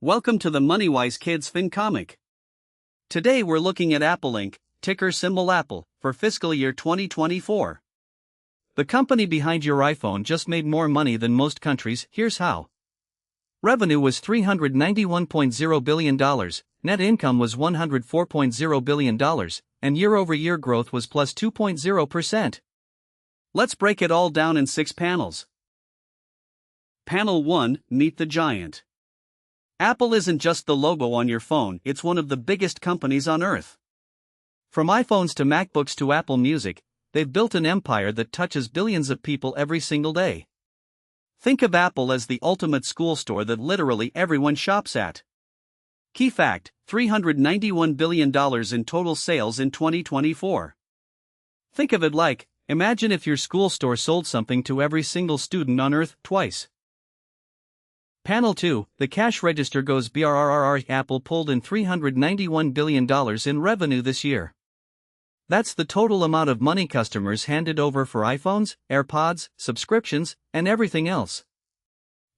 Welcome to the MoneyWise Kids FinComic. Today we're looking at Apple Inc., ticker symbol Apple, for fiscal year 2024. The company behind your iPhone just made more money than most countries. Here's how. Revenue was $391.0 billion, net income was $104.0 billion, and year-over-year growth was plus 2.0%. Let's break it all down in 6 panels. Panel 1, Meet the Giant. Apple isn't just the logo on your phone, it's one of the biggest companies on earth. From iPhones to MacBooks to Apple Music, they've built an empire that touches billions of people every single day. Think of Apple as the ultimate school store that literally everyone shops at. Key fact: $391 billion in total sales in 2024. Think of it like, imagine if your school store sold something to every single student on earth twice. Panel 2, the Cash Register Goes Brrrr. Apple pulled in $391 billion in revenue this year. That's the total amount of money customers handed over for iPhones, AirPods, subscriptions, and everything else.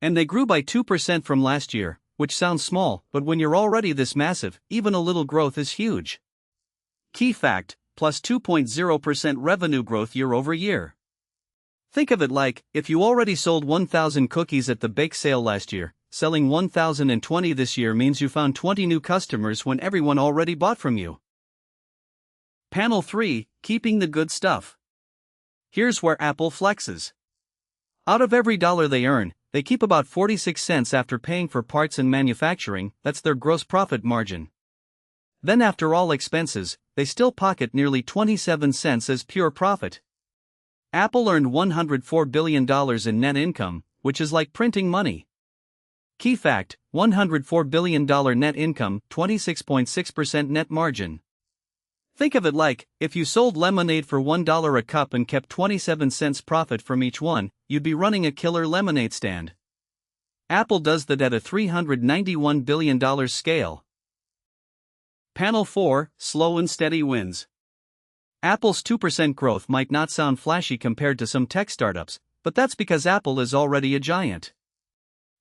And they grew by 2% from last year, which sounds small, but when you're already this massive, even a little growth is huge. Key fact: plus 2.0% revenue growth year over year. Think of it like, if you already sold 1,000 cookies at the bake sale last year, selling 1,020 this year means you found 20 new customers when everyone already bought from you. Panel 3, Keeping the Good Stuff. Here's where Apple flexes. Out of every dollar they earn, they keep about 46 cents after paying for parts and manufacturing. That's their gross profit margin. Then after all expenses, they still pocket nearly 27 cents as pure profit. Apple earned $104 billion in net income, which is like printing money. Key fact: $104 billion net income, 26.6% net margin. Think of it like, if you sold lemonade for $1 a cup and kept 27 cents profit from each one, you'd be running a killer lemonade stand. Apple does that at a $391 billion scale. Panel 4, Slow and Steady Wins. Apple's 2% growth might not sound flashy compared to some tech startups, but that's because Apple is already a giant.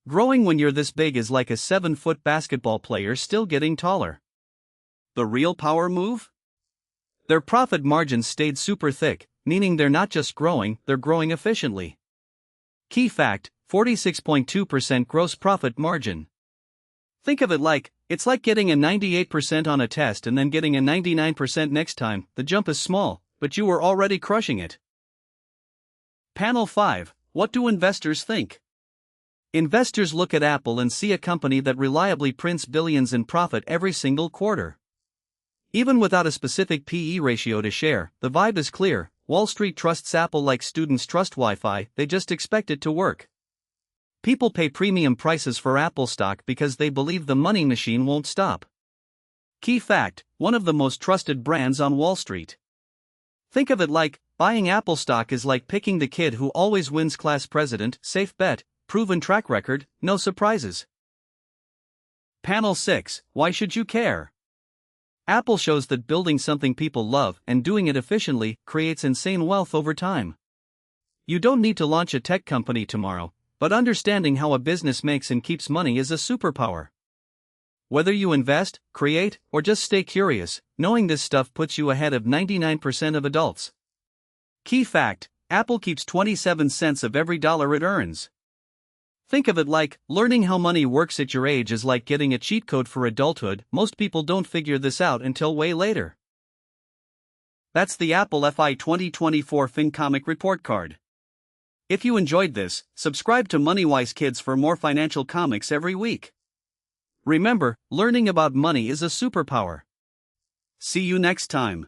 Growing when you're this big is like a 7-foot basketball player still getting taller. The real power move? Their profit margins stayed super thick, meaning they're not just growing, they're growing efficiently. Key fact: 46.2% gross profit margin. Think of it like, it's like getting a 98% on a test and then getting a 99% next time. The jump is small, but you were already crushing it. Panel 5, What do investors think? Investors look at Apple and see a company that reliably prints billions in profit every single quarter. Even without a specific PE ratio to share, the vibe is clear. Wall Street trusts Apple like students trust Wi-Fi, they just expect it to work. People pay premium prices for Apple stock because they believe the money machine won't stop. Key fact: one of the most trusted brands on Wall Street. Think of it like, buying Apple stock is like picking the kid who always wins class president. Safe bet, proven track record, no surprises. Panel 6, Why should you care? Apple shows that building something people love and doing it efficiently creates insane wealth over time. You don't need to launch a tech company tomorrow, but understanding how a business makes and keeps money is a superpower. Whether you invest, create, or just stay curious, knowing this stuff puts you ahead of 99% of adults. Key fact: Apple keeps 27 cents of every dollar it earns. Think of it like, learning how money works at your age is like getting a cheat code for adulthood. Most people don't figure this out until way later. That's the Apple FY2024 FinComic report card. If you enjoyed this, subscribe to MoneyWise Kids for more financial comics every week. Remember, learning about money is a superpower. See you next time.